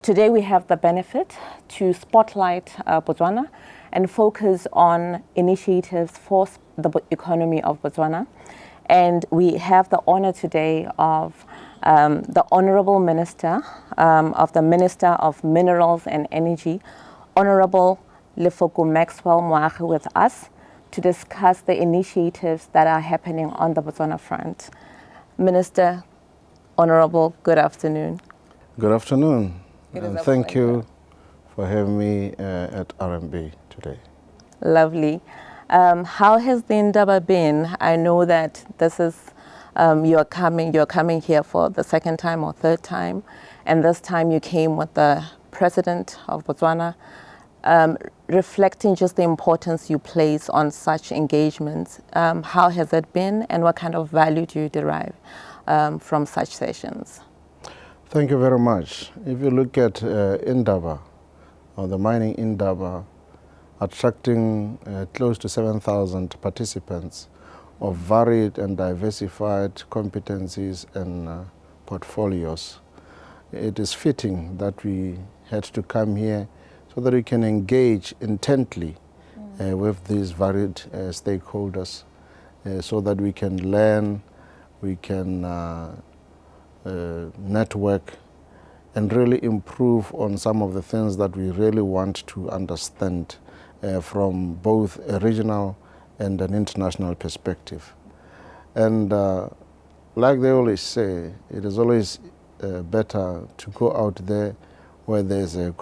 Today we have the benefit to spotlight Botswana and focus on initiatives for the economy of Botswana. And we have the honor today of the Honorable Minister of the Minister of Minerals and Energy, Honorable Lefoko Maxwell Moagi, with us to discuss the initiatives that are happening on the Botswana front. Minister, Honorable, good afternoon. Good afternoon. Thank pleasure. you for having me at RMB today. Lovely. How has the Indaba been? I know that this is you're coming here for the second time or third time, and this time you came with the President of Botswana, reflecting just the importance you place on such engagements. How has it been, and what kind of value do you derive from such sessions? Thank you very much. If you look at Indaba, or the mining Indaba, attracting close to 7,000 participants of varied and diversified competencies and portfolios, it is fitting that we had to come here so that we can engage intently with these varied stakeholders, so that we can learn, we can network, and really improve on some of the things that we really want to understand from both a regional and an international perspective. And like they always say, it is always better to go out there where there's a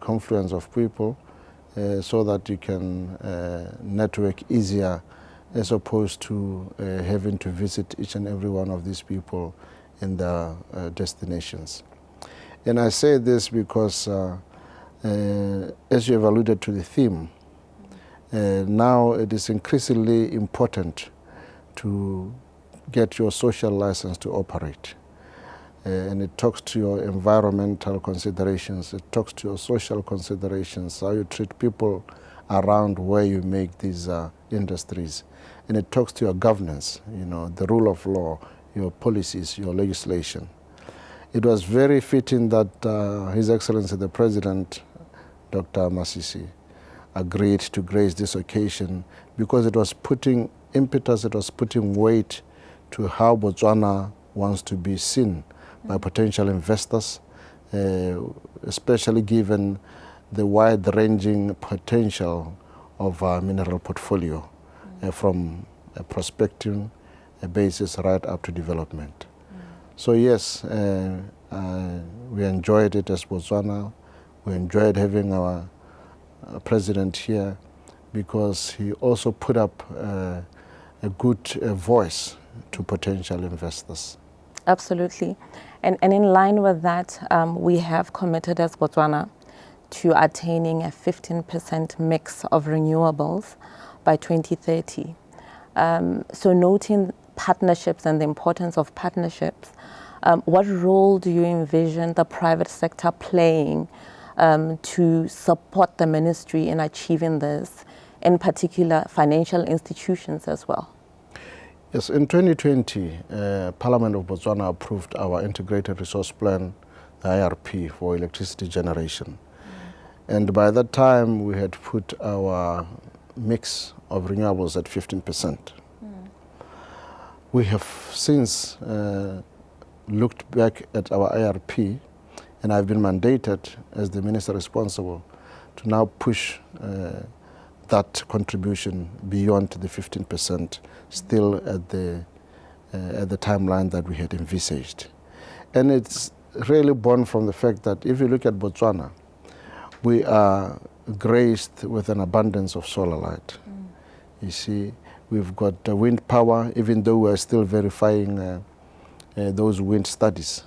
confluence of people so that you can network easier, as opposed to having to visit each and every one of these people in their destinations. And I say this because as you have alluded to the theme, now it is increasingly important to get your social license to operate. And it talks to your environmental considerations, it talks to your social considerations, how you treat people around where you make these industries. And it talks to your governance, you know, the rule of law, your policies, your legislation. It was very fitting that His Excellency the President, Dr. Masisi, agreed to grace this occasion, because it was putting impetus, it was putting weight to how Botswana wants to be seen by potential investors, especially given the wide-ranging potential of our mineral portfolio, from a prospecting basis right up to development. So yes, we enjoyed it as Botswana. We enjoyed having our president here, because he also put up a good voice to potential investors. Absolutely. And in line with that, we have committed as Botswana to attaining a 15% mix of renewables by 2030. So noting partnerships and the importance of partnerships, what role do you envision the private sector playing to support the ministry in achieving this, in particular financial institutions as well? Yes, in 2020, Parliament of Botswana approved our Integrated Resource Plan, the IRP, for electricity generation. And by that time, we had put our mix of renewables at 15%. We have since looked back at our IRP, and I've been mandated as the minister responsible to now push that contribution beyond the 15%, still at the timeline that we had envisaged. And it's really born from the fact that if you look at Botswana, we are graced with an abundance of solar light. You see, we've got wind power, even though we're still verifying those wind studies.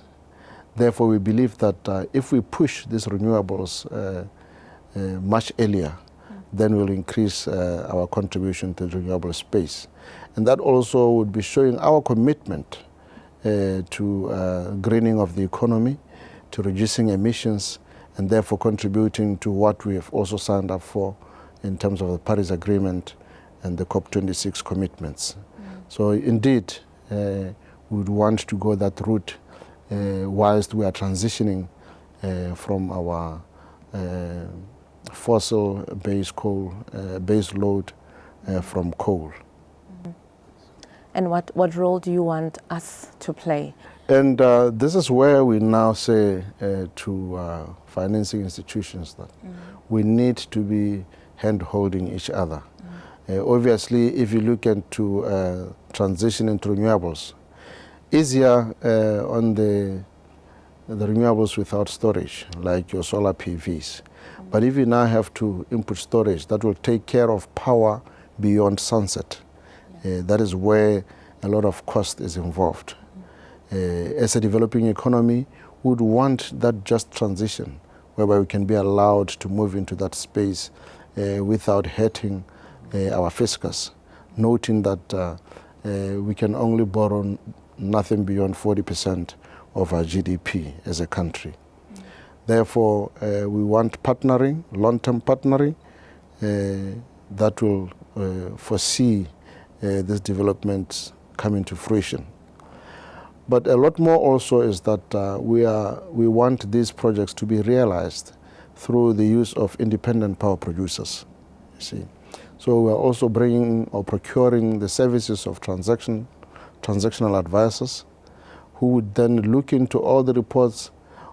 Therefore, we believe that if we push these renewables much earlier, then we'll increase our contribution to the renewable space. And that also would be showing our commitment to greening of the economy, to reducing emissions, and therefore contributing to what we have also signed up for in terms of the Paris Agreement and the COP26 commitments. So indeed, we would want to go that route whilst we are transitioning from our fossil-based coal, base load from coal. And what role do you want us to play? And this is where we now say to financing institutions that we need to be hand-holding each other. Obviously, if you look into transition into renewables, easier on the renewables without storage, like your solar PVs. But if you now have to input storage, that will take care of power beyond sunset. That is where a lot of cost is involved. As a developing economy, we would want that just transition, whereby we can be allowed to move into that space without hurting our fiscus, noting that we can only borrow nothing beyond 40% of our GDP as a country. Therefore, we want partnering, long-term partnering, that will foresee this development coming to fruition. But a lot more also is that we want these projects to be realized through the use of independent power producers, you see. So we're also bringing or procuring the services of transactional advisors, who would then look into all the reports,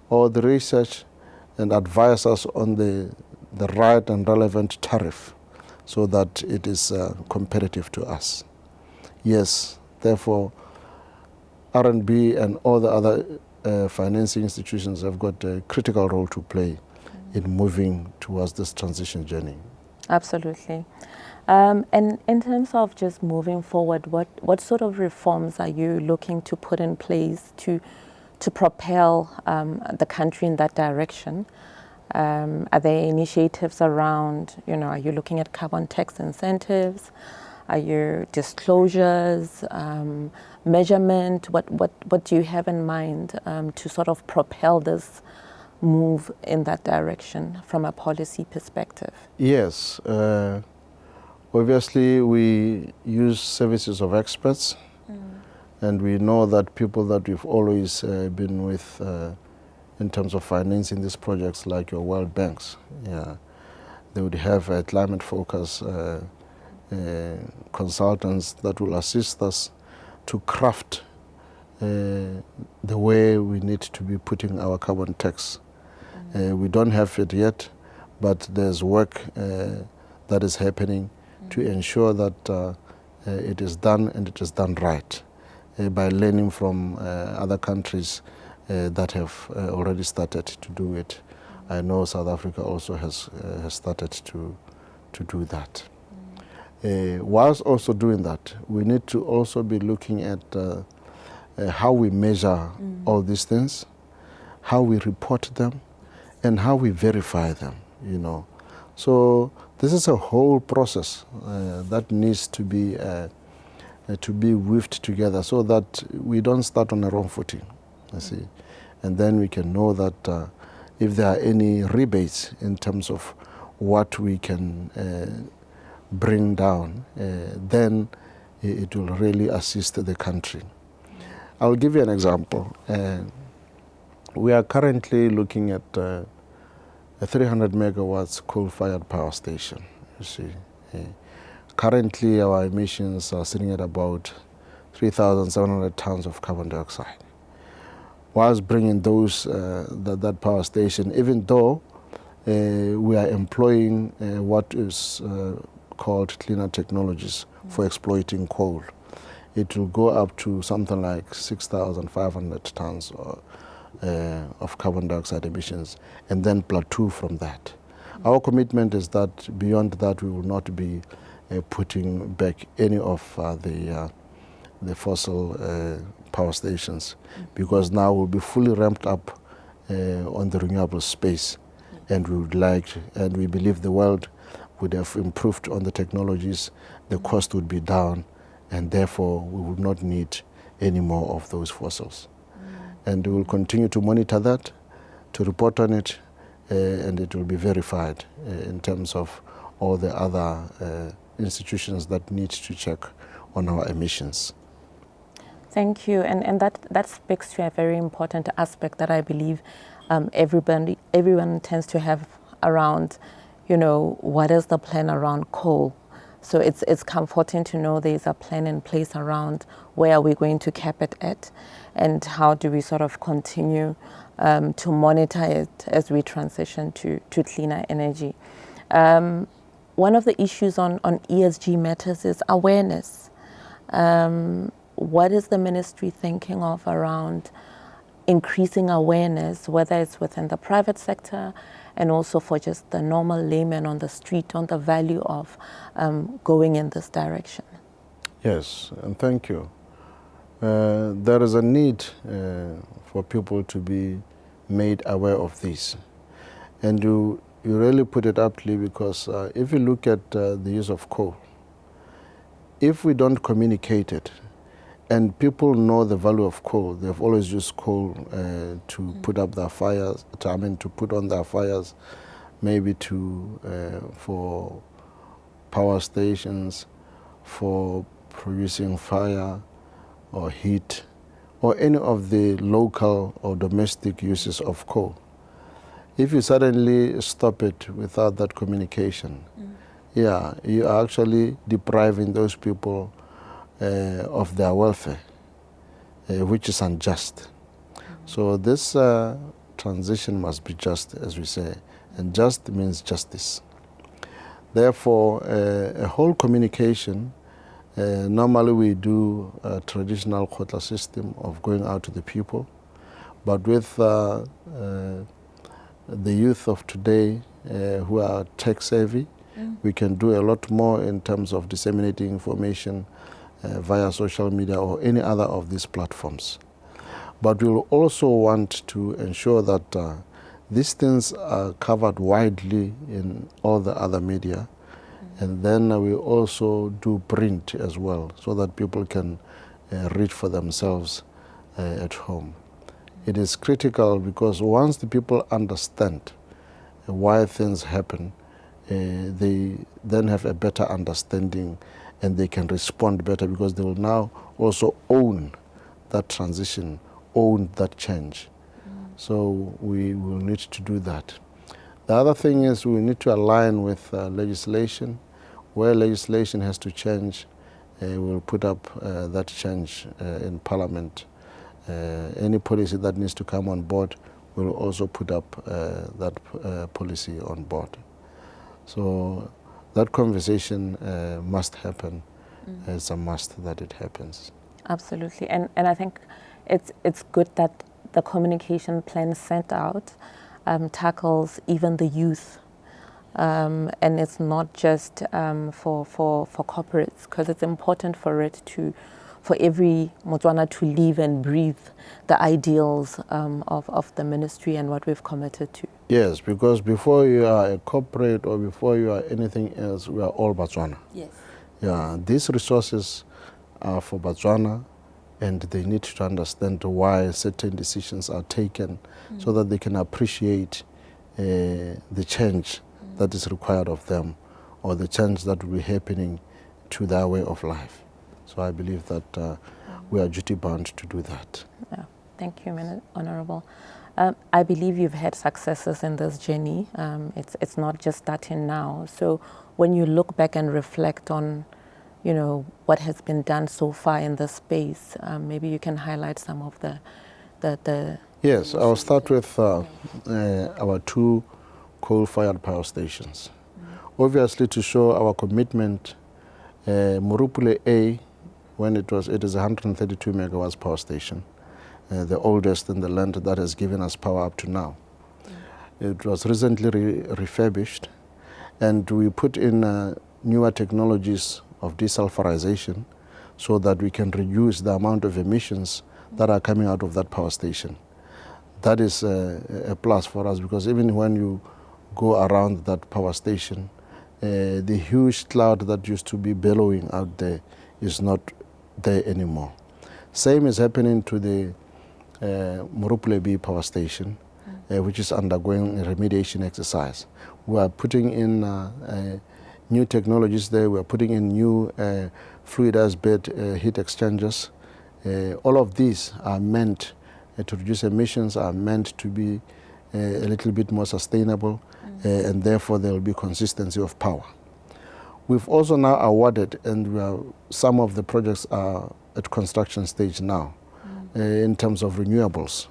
all the research, and advise us on the right and relevant tariff so that it is competitive to us. Yes, therefore, R&B and all the other financing institutions have got a critical role to play in moving towards this transition journey. Absolutely. And in terms of just moving forward, what sort of reforms are you looking to put in place to propel the country in that direction? Are there initiatives around, are you looking at carbon tax incentives? Are your disclosures, measurement? What do you have in mind to sort of propel this move in that direction from a policy perspective? Yes. Obviously, we use services of experts, and we know that people that we've always been with in terms of financing these projects, like your world banks, they would have a climate focus consultants that will assist us to craft the way we need to be putting our carbon tax. We don't have it yet, but there's work that is happening to ensure that it is done, and it is done right, by learning from other countries that have already started to do it. I know South Africa also has started to do that. Whilst also doing that, we need to also be looking at how we measure all these things, how we report them, and how we verify them, So this is a whole process that needs to be weaved together so that we don't start on the wrong footing, you see. And then we can know that if there are any rebates in terms of what we can bring down, then it will really assist the country. I'll give you an example. We are currently looking at a 300 megawatts coal-fired power station, you see. Currently, our emissions are sitting at about 3,700 tons of carbon dioxide. Whilst bringing that power station, even though we are employing what is called cleaner technologies for exploiting coal, it will go up to something like 6,500 tons of carbon dioxide emissions, and then plateau from that. Our commitment is that beyond that we will not be putting back any of the fossil power stations, because now we'll be fully ramped up on the renewable space, and we believe the world would have improved on the technologies, the cost would be down, and therefore we would not need any more of those fossils. And we will continue to monitor that, to report on it, and it will be verified in terms of all the other institutions that need to check on our emissions. Thank you, and that speaks to a very important aspect that I believe everyone tends to have around, what is the plan around coal? So it's comforting to know there's a plan in place around where are we going to cap it at, and how do we sort of continue to monitor it as we transition to cleaner energy. One of the issues on ESG matters is awareness. What is the ministry thinking of around increasing awareness, whether it's within the private sector and also for just the normal layman on the street, on the value of going in this direction? Yes, and thank you. There is a need for people to be made aware of this. And you really put it aptly, because if you look at the use of coal, if we don't communicate it, and people know the value of coal, they've always used coal to put up their fires, to put on their fires, maybe for power stations, for producing fire or heat, or any of the local or domestic uses of coal. If you suddenly stop it without that communication, yeah, you are actually depriving those people of their welfare, which is unjust. So this transition must be just, as we say, and just means justice. Therefore, a whole communication, normally we do a traditional quota system of going out to the people, but with the youth of today who are tech savvy, we can do a lot more in terms of disseminating information via social media or any other of these platforms. But we'll also want to ensure that these things are covered widely in all the other media, and then we also do print as well, so that people can read for themselves at home. It is critical, because once the people understand why things happen, they then have a better understanding, and they can respond better, because they will now also own that transition, own that change. So we will need to do that. The other thing is we need to align with legislation. Where legislation has to change, we'll put up that change in Parliament. Any policy that needs to come on board, we'll also put up that policy on board. So that conversation must happen. It's a must that it happens. Absolutely, and I think it's good that the communication plan sent out tackles even the youth, and it's not just for corporates, because it's important for every Motswana to live and breathe the ideals of the ministry and what we've committed to. Yes, because before you are a corporate or before you are anything else, we are all Botswana. Yes. Yeah, these resources are for Botswana, and they need to understand why certain decisions are taken, so that they can appreciate the change that is required of them, or the change that will be happening to their way of life. So I believe that we are duty bound to do that. Yeah. Thank you, Honorable. I believe you've had successes in this journey. It's not just starting now. So when you look back and reflect on, what has been done so far in this space, maybe you can highlight some of the Yes, I'll start with our 2 coal-fired power stations. Obviously, to show our commitment, Morupule A, it is a 132 megawatts power station, the oldest in the land that has given us power up to now. It was recently refurbished, and we put in newer technologies of desulfurization, so that we can reduce the amount of emissions that are coming out of that power station. That is a plus for us, because even when you go around that power station, the huge cloud that used to be billowing out there is not there anymore. Same is happening to the Morupule B power station, which is undergoing a remediation exercise. We are putting in new technologies there. We are putting in new fluidized bed heat exchangers. All of these are meant to reduce emissions, are meant to be a little bit more sustainable, and therefore there will be consistency of power. We've also now awarded, and some of the projects are at construction stage now, in terms of renewables.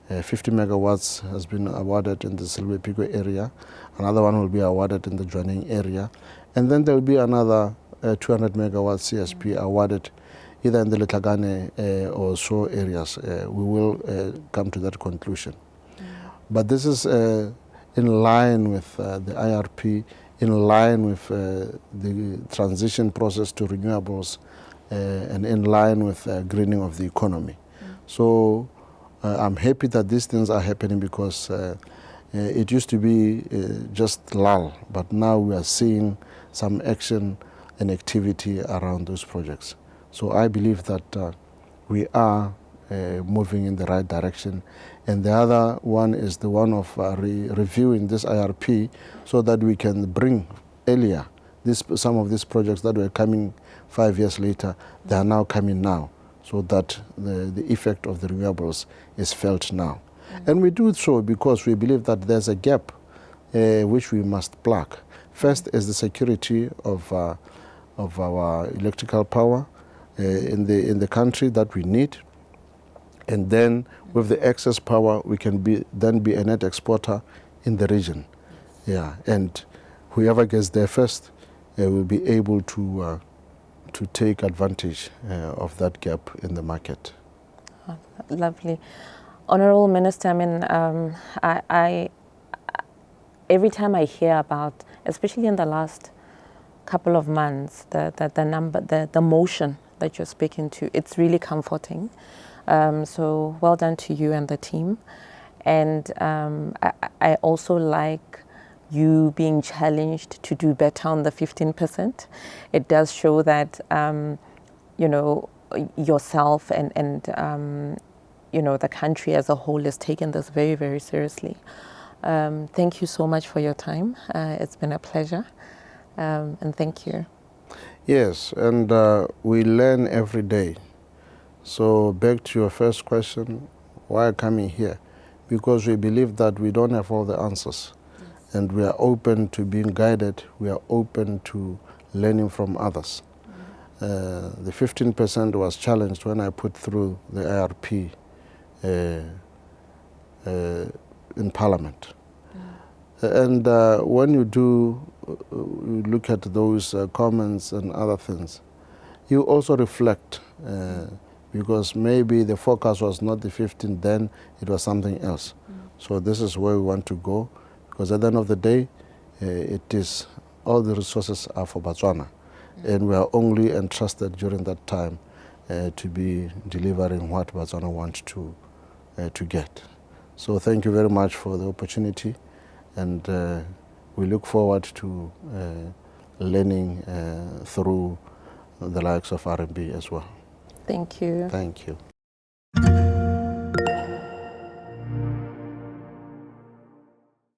50 megawatts has been awarded in the Silwe Pico area. Another one will be awarded in the Jwaneng area. And then there will be another 200 megawatt CSP awarded either in the Letlagane or so areas. We will come to that conclusion. But this is in line with the IRP, in line with the transition process to renewables, and in line with greening of the economy. So I'm happy that these things are happening, because it used to be just lull, but now we are seeing some action and activity around those projects. So I believe that we are moving in the right direction. And the other one is the one of reviewing this IRP so that we can bring earlier some of these projects that were coming 5 years later, they are now coming now, so that the effect of the renewables is felt now. And we do so because we believe that there's a gap which we must plug. First is the security of our electrical power in the country that we need. And then with the excess power, we can then be a net exporter in the region. Yeah, and whoever gets there first will be able to take advantage of that gap in the market. Oh, lovely. Honorable Minister, I mean, I every time I hear about, especially in the last couple of months, the motion that you're speaking to, it's really comforting. So well done to you and the team. And I also like you being challenged to do better on the 15%. It does show that, you know, yourself and you know, the country as a whole is taking this very, very seriously. Thank you so much for your time. It's been a pleasure. And thank you. Yes, and we learn every day. So back to your first question, why coming here? Because we believe that we don't have all the answers. Yes. And we are open to being guided. We are open to learning from others. The 15% was challenged when I put through the IRP in Parliament. And when you look at those comments and other things, you also reflect, because maybe the focus was not the 15 then, it was something else. So this is where we want to go, because at the end of the day, all the resources are for Botswana. And we are only entrusted during that time to be delivering what Botswana wants to get. So thank you very much for the opportunity, and we look forward to learning through the likes of R&B as well. Thank you. Thank you.